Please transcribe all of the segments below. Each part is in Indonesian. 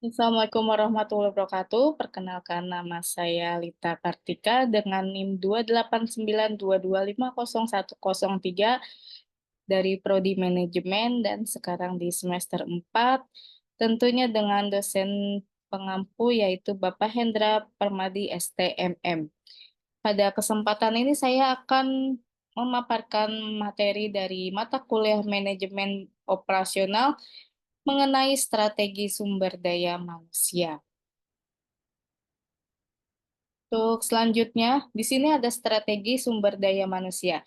Assalamualaikum warahmatullahi wabarakatuh. Perkenalkan nama saya Lita Kartika dengan NIM 28922501003 dari Prodi Manajemen dan sekarang di semester 4. Tentunya dengan dosen pengampu yaitu Bapak Hendra Permadi STMM. Pada kesempatan ini saya akan memaparkan materi dari mata kuliah Manajemen Operasional mengenai strategi sumber daya manusia. Untuk selanjutnya, di sini ada strategi sumber daya manusia.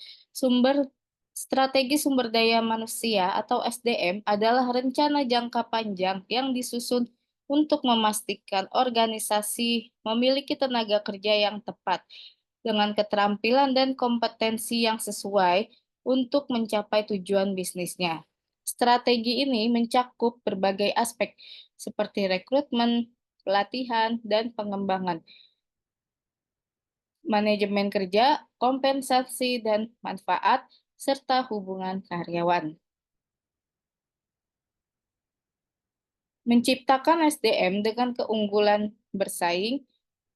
Strategi sumber daya manusia atau SDM adalah rencana jangka panjang yang disusun untuk memastikan organisasi memiliki tenaga kerja yang tepat dengan keterampilan dan kompetensi yang sesuai untuk mencapai tujuan bisnisnya. Strategi ini mencakup berbagai aspek seperti rekrutmen, pelatihan, dan pengembangan manajemen kerja, kompensasi dan manfaat, serta hubungan karyawan. Menciptakan SDM dengan keunggulan bersaing,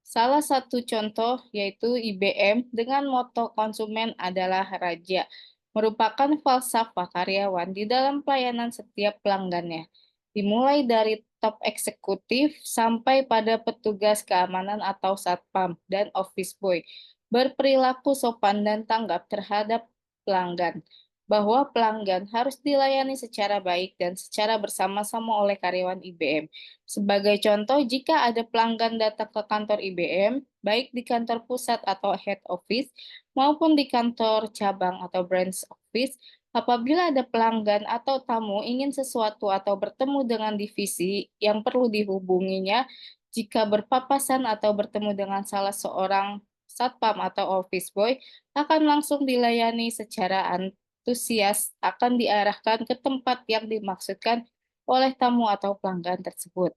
salah satu contoh yaitu IBM dengan moto konsumen adalah raja, merupakan falsafah karyawan di dalam pelayanan setiap pelanggannya, dimulai dari top eksekutif sampai pada petugas keamanan atau satpam dan office boy, berperilaku sopan dan tanggap terhadap pelanggan, bahwa pelanggan harus dilayani secara baik dan secara bersama-sama oleh karyawan IBM. Sebagai contoh, jika ada pelanggan datang ke kantor IBM, baik di kantor pusat atau head office maupun di kantor cabang atau branch office, apabila ada pelanggan atau tamu ingin sesuatu atau bertemu dengan divisi yang perlu dihubunginya, jika berpapasan atau bertemu dengan salah seorang satpam atau office boy, akan langsung dilayani secara antusias, akan diarahkan ke tempat yang dimaksudkan oleh tamu atau pelanggan tersebut.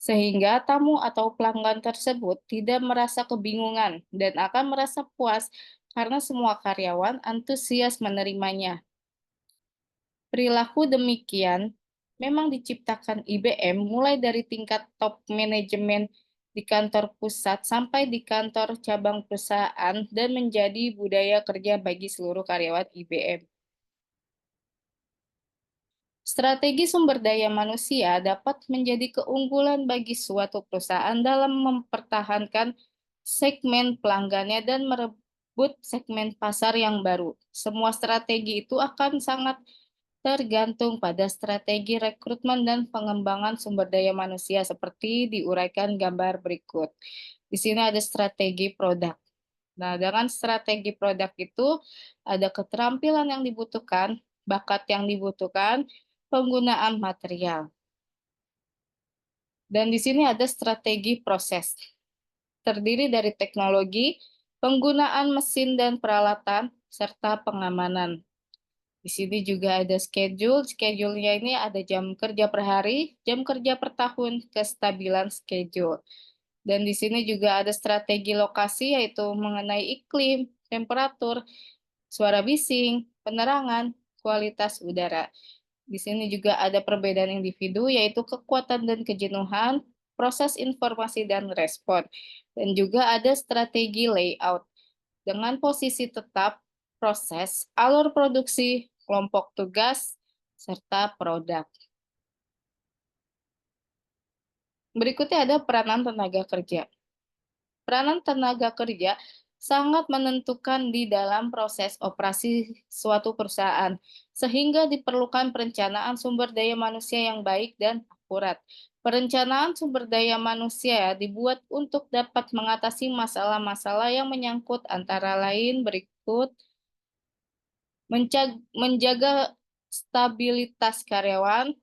Sehingga tamu atau pelanggan tersebut tidak merasa kebingungan dan akan merasa puas karena semua karyawan antusias menerimanya. Perilaku demikian memang diciptakan IBM mulai dari tingkat top manajemen di kantor pusat sampai di kantor cabang perusahaan dan menjadi budaya kerja bagi seluruh karyawan IBM. Strategi sumber daya manusia dapat menjadi keunggulan bagi suatu perusahaan dalam mempertahankan segmen pelanggannya dan merebut segmen pasar yang baru. Semua strategi itu akan sangat tergantung pada strategi rekrutmen dan pengembangan sumber daya manusia seperti diuraikan gambar berikut. Di sini ada strategi produk. Nah, dengan strategi produk itu ada keterampilan yang dibutuhkan, bakat yang dibutuhkan, penggunaan material. Dan di sini ada strategi proses. Terdiri dari teknologi, penggunaan mesin dan peralatan, serta pengamanan. Di sini juga ada schedule. Schedule-nya ini ada jam kerja per hari, jam kerja per tahun, kestabilan schedule. Dan di sini juga ada strategi lokasi, yaitu mengenai iklim, temperatur, suara bising, penerangan, kualitas udara. Di sini juga ada perbedaan individu, yaitu kekuatan dan kejenuhan, proses informasi dan respon. Dan juga ada strategi layout, dengan posisi tetap, proses, alur produksi, kelompok tugas, serta produk. Berikutnya ada peranan tenaga kerja. Peranan tenaga kerja sangat menentukan di dalam proses operasi suatu perusahaan, sehingga diperlukan perencanaan sumber daya manusia yang baik dan akurat. Perencanaan sumber daya manusia dibuat untuk dapat mengatasi masalah-masalah yang menyangkut antara lain berikut: menjaga stabilitas karyawan.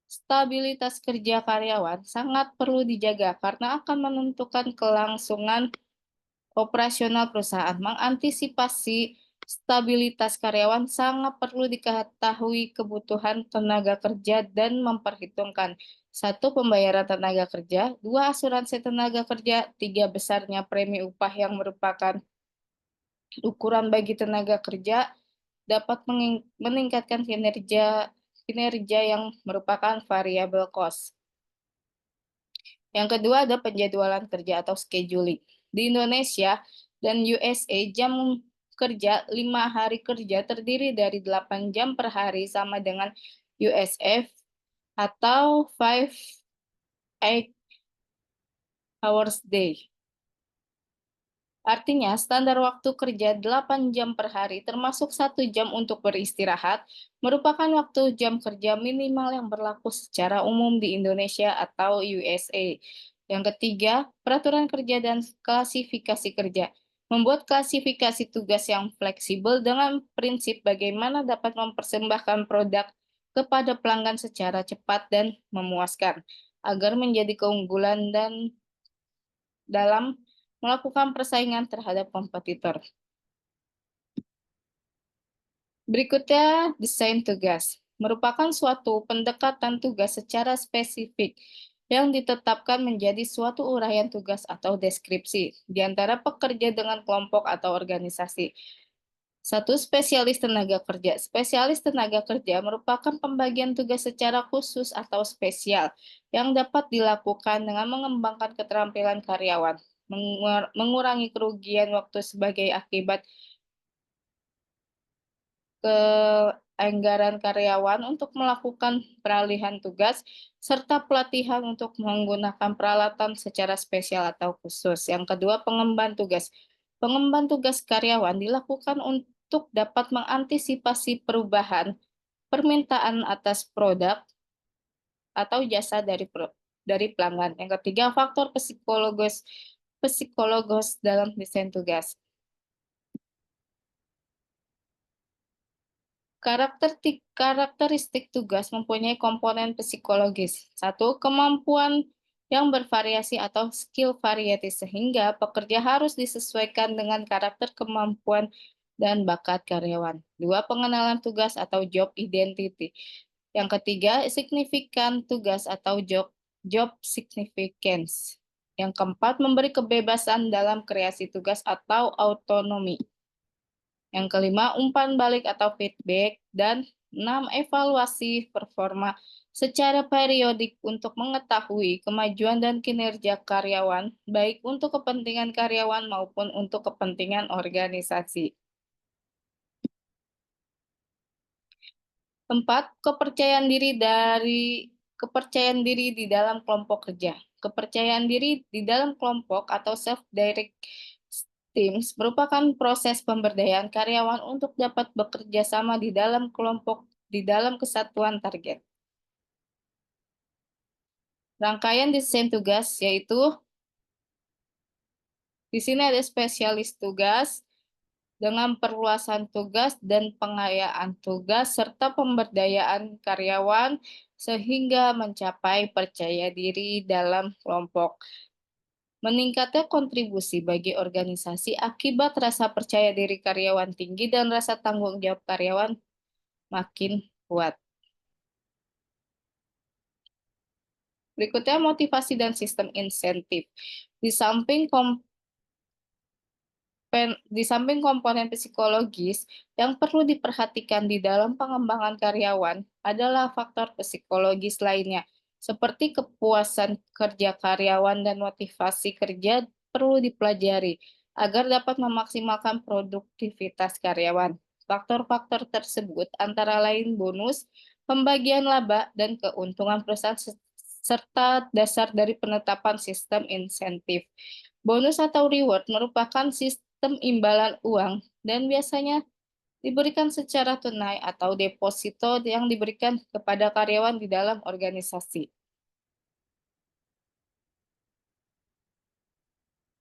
Stabilitas kerja karyawan sangat perlu dijaga karena akan menentukan kelangsungan operasional perusahaan. Mengantisipasi stabilitas karyawan sangat perlu diketahui kebutuhan tenaga kerja dan memperhitungkan: satu, pembayaran tenaga kerja; dua, asuransi tenaga kerja; tiga, besarnya premi upah yang merupakan ukuran bagi tenaga kerja dapat meningkatkan kinerja kinerja yang merupakan variabel cost. Yang kedua ada penjadwalan kerja atau scheduling. Di Indonesia dan USA, jam kerja 5 hari kerja terdiri dari 8 jam per hari sama dengan USF atau 5 hours day. Artinya, standar waktu kerja 8 jam per hari, termasuk 1 jam untuk beristirahat, merupakan waktu jam kerja minimal yang berlaku secara umum di Indonesia atau USA. Yang ketiga, peraturan kerja dan klasifikasi kerja. Membuat klasifikasi tugas yang fleksibel dengan prinsip bagaimana dapat mempersembahkan produk kepada pelanggan secara cepat dan memuaskan, agar menjadi keunggulan dan dalam melakukan persaingan terhadap kompetitor. Berikutnya, desain tugas. Merupakan suatu pendekatan tugas secara spesifik yang ditetapkan menjadi suatu uraian tugas atau deskripsi di antara pekerja dengan kelompok atau organisasi. Satu, spesialis tenaga kerja. Spesialis tenaga kerja merupakan pembagian tugas secara khusus atau spesial yang dapat dilakukan dengan mengembangkan keterampilan karyawan, mengurangi kerugian waktu sebagai akibat keanggaran karyawan untuk melakukan peralihan tugas, serta pelatihan untuk menggunakan peralatan secara spesial atau khusus. Yang kedua, pengemban tugas. Pengemban tugas karyawan dilakukan untuk dapat mengantisipasi perubahan permintaan atas produk atau jasa dari pelanggan. Yang ketiga, faktor psikologis dalam desain tugas. Karakteristik tugas mempunyai komponen psikologis. Satu, kemampuan yang bervariasi atau skill variety, sehingga pekerja harus disesuaikan dengan karakter, kemampuan, dan bakat karyawan. Dua, pengenalan tugas atau job identity. Yang ketiga, signifikan tugas atau job significance. Yang keempat, memberi kebebasan dalam kreasi tugas atau autonomi. Yang kelima, umpan balik atau feedback. Dan 6, evaluasi performa secara periodik untuk mengetahui kemajuan dan kinerja karyawan, baik untuk kepentingan karyawan maupun untuk kepentingan organisasi. 4, kepercayaan diri di dalam kelompok kerja. Kepercayaan diri di dalam kelompok atau self-direct teams merupakan proses pemberdayaan karyawan untuk dapat bekerja sama di dalam kelompok di dalam kesatuan target. Rangkaian desain tugas yaitu di sini ada spesialis tugas dengan perluasan tugas dan pengayaan tugas serta pemberdayaan karyawan sehingga mencapai percaya diri dalam kelompok. Meningkatnya kontribusi bagi organisasi akibat rasa percaya diri karyawan tinggi dan rasa tanggung jawab karyawan makin kuat. Berikutnya motivasi dan sistem insentif. Di samping komponen psikologis yang perlu diperhatikan di dalam pengembangan karyawan adalah faktor psikologis lainnya, seperti kepuasan kerja karyawan dan motivasi kerja perlu dipelajari agar dapat memaksimalkan produktivitas karyawan. Faktor-faktor tersebut antara lain bonus, pembagian laba, dan keuntungan perusahaan serta dasar dari penetapan sistem insentif. Bonus atau reward merupakan sistem imbalan uang dan biasanya diberikan secara tunai atau deposito yang diberikan kepada karyawan di dalam organisasi.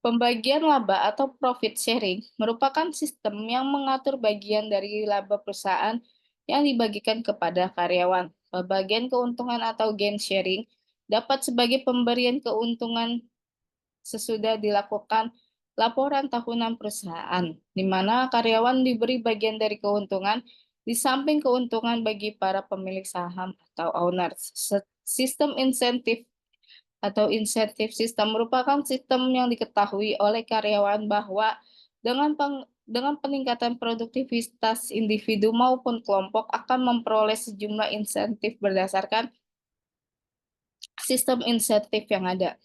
Pembagian laba atau profit sharing merupakan sistem yang mengatur bagian dari laba perusahaan yang dibagikan kepada karyawan. Pembagian keuntungan atau gain sharing dapat sebagai pemberian keuntungan sesudah dilakukan laporan tahunan perusahaan, di mana karyawan diberi bagian dari keuntungan di samping keuntungan bagi para pemilik saham atau owners. Sistem insentif atau insentif sistem merupakan sistem yang diketahui oleh karyawan bahwa dengan peningkatan produktivitas individu maupun kelompok akan memperoleh sejumlah insentif berdasarkan sistem insentif yang ada.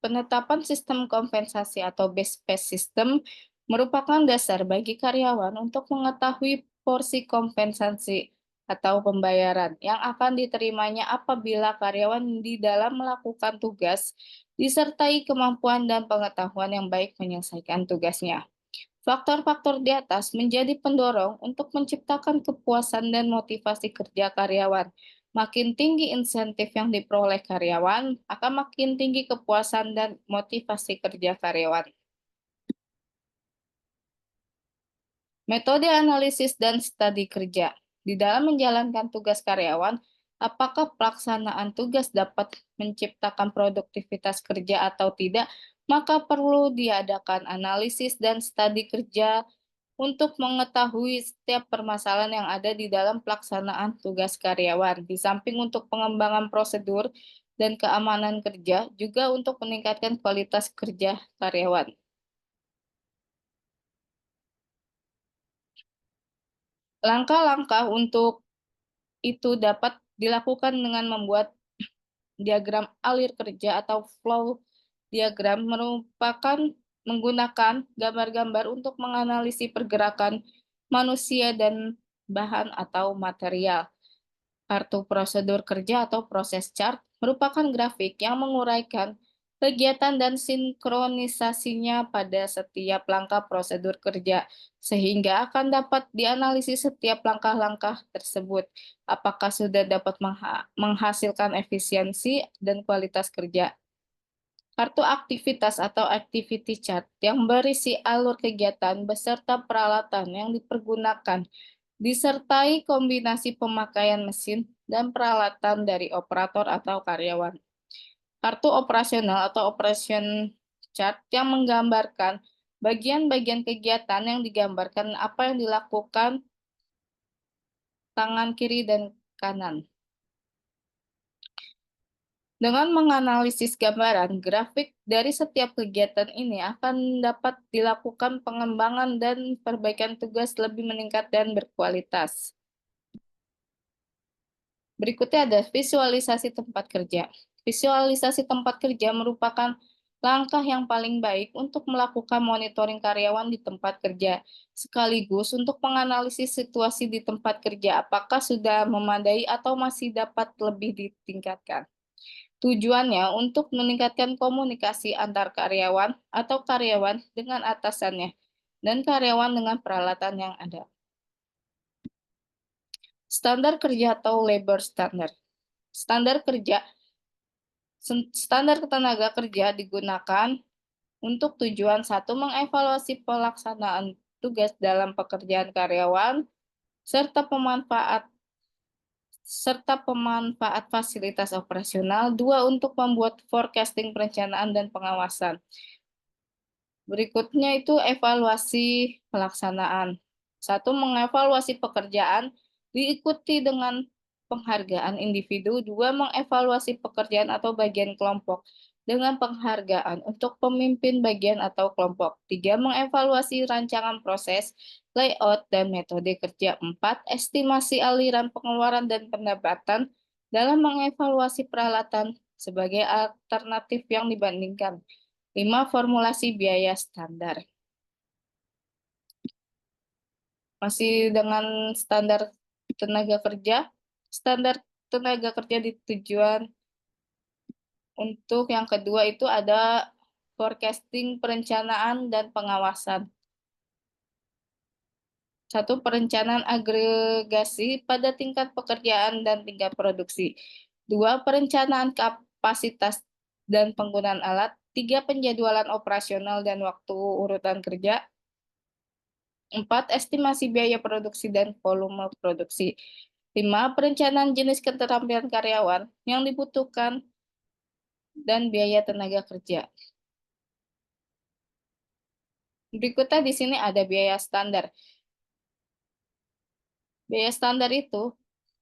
Penetapan sistem kompensasi atau base pay system merupakan dasar bagi karyawan untuk mengetahui porsi kompensasi atau pembayaran yang akan diterimanya apabila karyawan di dalam melakukan tugas disertai kemampuan dan pengetahuan yang baik menyelesaikan tugasnya. Faktor-faktor di atas menjadi pendorong untuk menciptakan kepuasan dan motivasi kerja karyawan. Makin tinggi insentif yang diperoleh karyawan, akan makin tinggi kepuasan dan motivasi kerja karyawan. Metode analisis dan studi kerja. Di dalam menjalankan tugas karyawan, apakah pelaksanaan tugas dapat menciptakan produktivitas kerja atau tidak, maka perlu diadakan analisis dan studi kerja untuk mengetahui setiap permasalahan yang ada di dalam pelaksanaan tugas karyawan. Di samping untuk pengembangan prosedur dan keamanan kerja, juga untuk meningkatkan kualitas kerja karyawan. Langkah-langkah untuk itu dapat dilakukan dengan membuat diagram alir kerja atau flow diagram merupakan menggunakan gambar-gambar untuk menganalisis pergerakan manusia dan bahan atau material. Kartu prosedur kerja atau proses chart merupakan grafik yang menguraikan kegiatan dan sinkronisasinya pada setiap langkah prosedur kerja, sehingga akan dapat dianalisis setiap langkah-langkah tersebut, apakah sudah dapat menghasilkan efisiensi dan kualitas kerja. Kartu aktivitas atau activity chart yang berisi alur kegiatan beserta peralatan yang dipergunakan disertai kombinasi pemakaian mesin dan peralatan dari operator atau karyawan. Kartu operasional atau operation chart yang menggambarkan bagian-bagian kegiatan yang digambarkan apa yang dilakukan tangan kiri dan kanan. Dengan menganalisis gambaran grafik dari setiap kegiatan ini akan dapat dilakukan pengembangan dan perbaikan tugas lebih meningkat dan berkualitas. Berikutnya ada visualisasi tempat kerja. Visualisasi tempat kerja merupakan langkah yang paling baik untuk melakukan monitoring karyawan di tempat kerja, sekaligus untuk menganalisis situasi di tempat kerja, apakah sudah memadai atau masih dapat lebih ditingkatkan. Tujuannya untuk meningkatkan komunikasi antar karyawan atau karyawan dengan atasannya dan karyawan dengan peralatan yang ada. Standar kerja atau labor standard. Standar kerja, standar tenaga kerja digunakan untuk tujuan satu mengevaluasi pelaksanaan tugas dalam pekerjaan karyawan serta pemanfaat fasilitas operasional, dua untuk membuat forecasting perencanaan dan pengawasan. Berikutnya itu evaluasi pelaksanaan. Satu, mengevaluasi pekerjaan diikuti dengan penghargaan individu. Dua, mengevaluasi pekerjaan atau bagian kelompok dengan penghargaan untuk pemimpin bagian atau kelompok. Tiga, mengevaluasi rancangan proses, layout, dan metode kerja. Empat, estimasi aliran pengeluaran dan pendapatan dalam mengevaluasi peralatan sebagai alternatif yang dibandingkan. 5. Formulasi biaya standar. Masih dengan standar tenaga kerja. Standar tenaga kerja di tujuan untuk yang kedua itu ada forecasting, perencanaan, dan pengawasan. Satu, perencanaan agregasi pada tingkat pekerjaan dan tingkat produksi. Dua, perencanaan kapasitas dan penggunaan alat. Tiga, penjadwalan operasional dan waktu urutan kerja. 4. Estimasi biaya produksi dan volume produksi. 5. Perencanaan jenis keterampilan karyawan yang dibutuhkan dan biaya tenaga kerja. Berikutnya di sini ada biaya standar. Biaya standar itu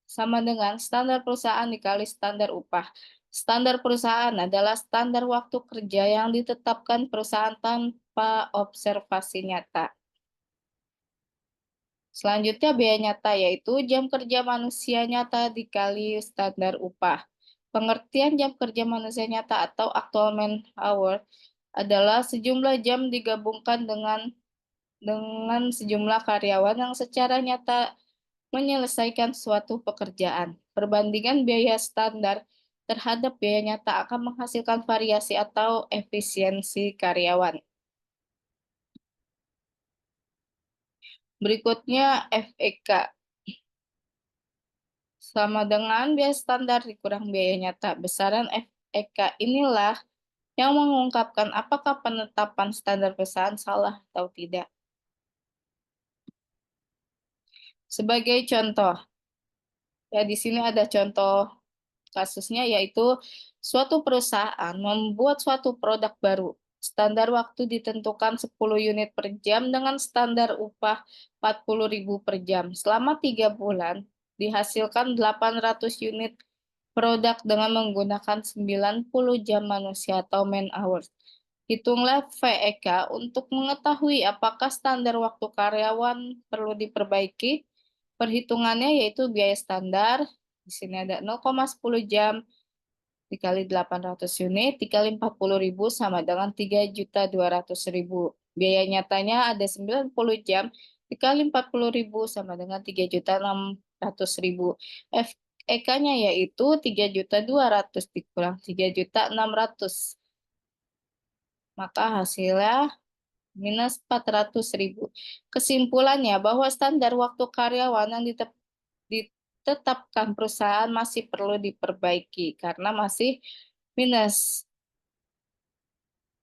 sama dengan standar perusahaan dikali standar upah. Standar perusahaan adalah standar waktu kerja yang ditetapkan perusahaan tanpa observasi nyata. Selanjutnya biaya nyata yaitu jam kerja manusia nyata dikali standar upah. Pengertian jam kerja manusia nyata atau actual man hour adalah sejumlah jam digabungkan dengan sejumlah karyawan yang secara nyata menyelesaikan suatu pekerjaan. Perbandingan biaya standar terhadap biaya nyata akan menghasilkan variasi atau efisiensi karyawan. Berikutnya FEK, sama dengan biaya standar dikurang biaya nyata. Besaran FEK inilah yang mengungkapkan apakah penetapan standar perusahaan salah atau tidak. Sebagai contoh, ya di sini ada contoh kasusnya, yaitu suatu perusahaan membuat suatu produk baru. Standar waktu ditentukan 10 unit per jam dengan standar upah 40.000 per jam. Selama 3 bulan, dihasilkan 800 unit produk dengan menggunakan 90 jam manusia atau man hours. Hitunglah VEK untuk mengetahui apakah standar waktu karyawan perlu diperbaiki. Perhitungannya yaitu biaya standar, di sini ada 0,10 jam dikali 800 unit dikali 40.000 sama dengan 3.200.000. Biaya nyatanya ada 90 jam dikali 40.000 sama dengan 3.600.000. FEK-nya yaitu 3.200.000 dikurang 3.600.000. Maka hasilnya minus 400.000. Kesimpulannya bahwa standar waktu karyawan yang ditetapkan perusahaan masih perlu diperbaiki karena masih minus.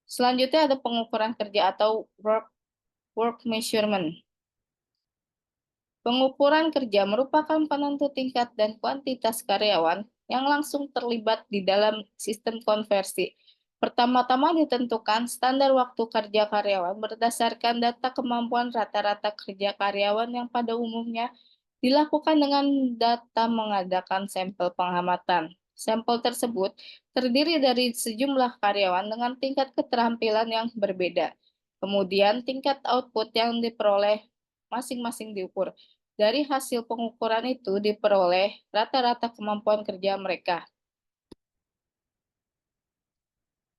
Selanjutnya ada pengukuran kerja atau work measurement. Pengukuran kerja merupakan penentu tingkat dan kuantitas karyawan yang langsung terlibat di dalam sistem konversi. Pertama-tama ditentukan standar waktu kerja karyawan berdasarkan data kemampuan rata-rata kerja karyawan yang pada umumnya dilakukan dengan data mengadakan sampel pengamatan. Sampel tersebut terdiri dari sejumlah karyawan dengan tingkat keterampilan yang berbeda. Kemudian tingkat output yang diperoleh masing-masing diukur. Dari hasil pengukuran itu diperoleh rata-rata kemampuan kerja mereka.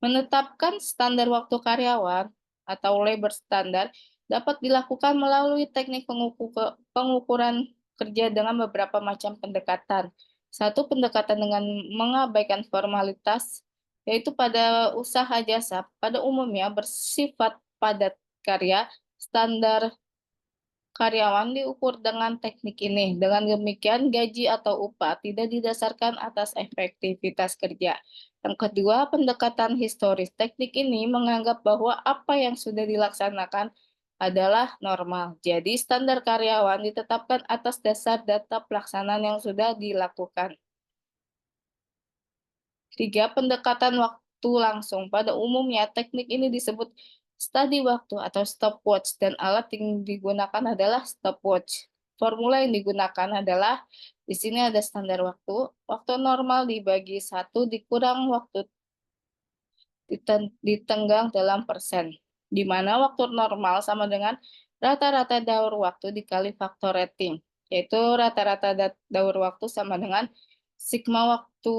Menetapkan standar waktu karyawan atau labor standard dapat dilakukan melalui teknik pengukuran kerja dengan beberapa macam pendekatan. Satu, pendekatan dengan mengabaikan formalitas, yaitu pada usaha jasa pada umumnya bersifat padat karya. Standar karyawan diukur dengan teknik ini. Dengan demikian, gaji atau upah tidak didasarkan atas efektivitas kerja. Yang kedua, pendekatan historis. Teknik ini menganggap bahwa apa yang sudah dilaksanakan adalah normal. Jadi, standar karyawan ditetapkan atas dasar data pelaksanaan yang sudah dilakukan. Tiga, pendekatan waktu langsung. Pada umumnya, teknik ini disebut study waktu atau stopwatch, dan alat yang digunakan adalah stopwatch. Formula yang digunakan adalah, di sini ada standar waktu, waktu normal dibagi 1 dikurang waktu ditenggang dalam persen, di mana waktu normal sama dengan rata-rata daur waktu dikali faktor rating, yaitu rata-rata daur waktu sama dengan sigma waktu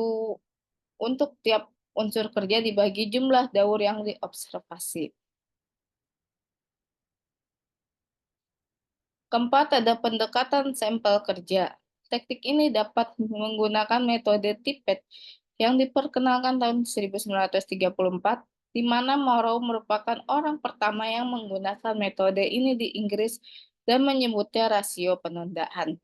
untuk tiap unsur kerja dibagi jumlah daur yang diobservasi. Keempat, ada pendekatan sampel kerja. Teknik ini dapat menggunakan metode Tippett yang diperkenalkan tahun 1934, di mana Morrow merupakan orang pertama yang menggunakan metode ini di Inggris dan menyebutnya rasio penundaan.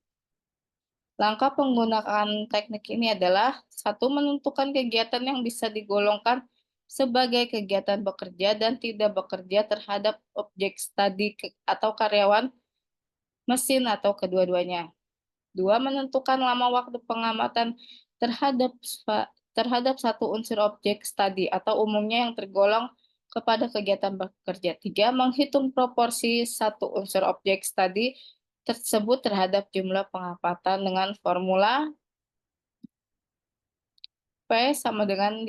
Langkah penggunaan teknik ini adalah satu, menentukan kegiatan yang bisa digolongkan sebagai kegiatan bekerja dan tidak bekerja terhadap objek studi atau karyawan, mesin, atau kedua-duanya. Dua, menentukan lama waktu pengamatan terhadap terhadap satu unsur objek studi atau umumnya yang tergolong kepada kegiatan bekerja. Tiga, menghitung proporsi satu unsur objek studi tersebut terhadap jumlah pengamatan dengan formula P sama dengan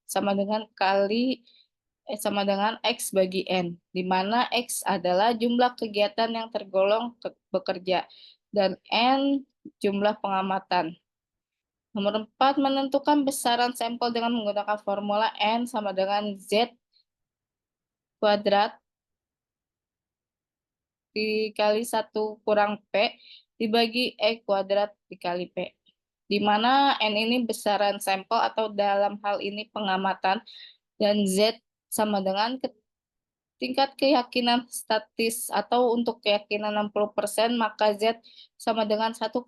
sama dengan sama dengan X bagi N, di mana X adalah jumlah kegiatan yang tergolong bekerja dan N jumlah pengamatan. Nomor 4, menentukan besaran sampel dengan menggunakan formula N sama dengan Z kuadrat dikali 1 kurang P dibagi E kuadrat dikali P. Di mana N ini besaran sampel atau dalam hal ini pengamatan dan Z sama dengan tingkat keyakinan statis atau untuk keyakinan 60% maka Z sama dengan 1,9%,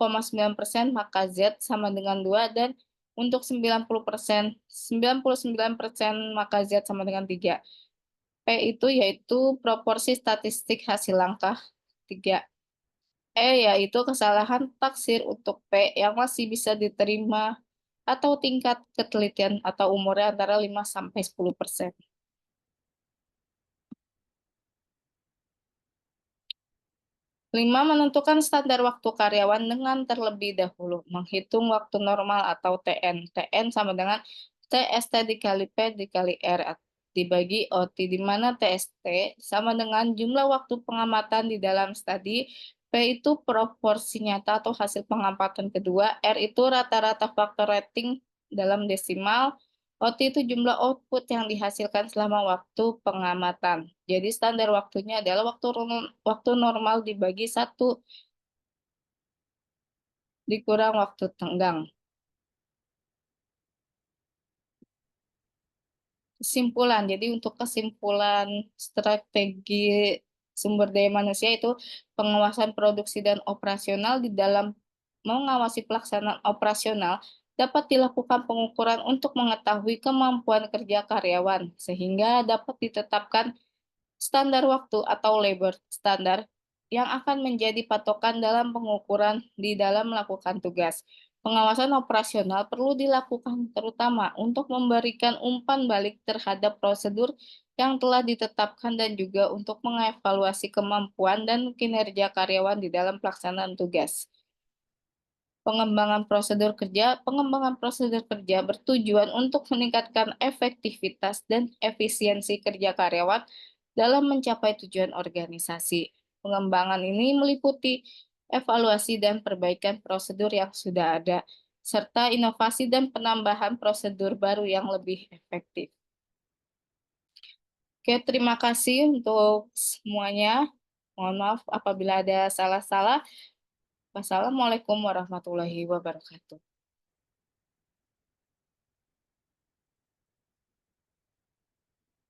maka Z sama dengan 2, dan untuk 90%, 99% maka Z sama dengan 3. P itu yaitu proporsi statistik hasil langkah 3. Yaitu kesalahan taksir untuk P yang masih bisa diterima atau tingkat ketelitian atau umurnya antara 5 sampai 10%. 5, menentukan standar waktu karyawan dengan terlebih dahulu menghitung waktu normal atau TN. TN sama dengan TST dikali P dikali R dibagi OT, di mana TST sama dengan jumlah waktu pengamatan di dalam studi, P itu proporsi nyata atau hasil pengamatan kedua, R itu rata-rata faktor rating dalam desimal, OT itu jumlah output yang dihasilkan selama waktu pengamatan. Jadi standar waktunya adalah waktu normal dibagi 1 dikurang waktu tenggang. Kesimpulan, jadi untuk kesimpulan strategi sumber daya manusia itu pengawasan produksi dan operasional. Di dalam mengawasi pelaksanaan operasional dapat dilakukan pengukuran untuk mengetahui kemampuan kerja karyawan sehingga dapat ditetapkan standar waktu atau labor standar yang akan menjadi patokan dalam pengukuran di dalam melakukan tugas. Pengawasan operasional perlu dilakukan terutama untuk memberikan umpan balik terhadap prosedur yang telah ditetapkan dan juga untuk mengevaluasi kemampuan dan kinerja karyawan di dalam pelaksanaan tugas. Pengembangan prosedur kerja bertujuan untuk meningkatkan efektivitas dan efisiensi kerja karyawan dalam mencapai tujuan organisasi. Pengembangan ini meliputi evaluasi dan perbaikan prosedur yang sudah ada, serta inovasi dan penambahan prosedur baru yang lebih efektif. Oke, terima kasih untuk semuanya. Mohon maaf apabila ada salah-salah. Wassalamualaikum warahmatullahi wabarakatuh.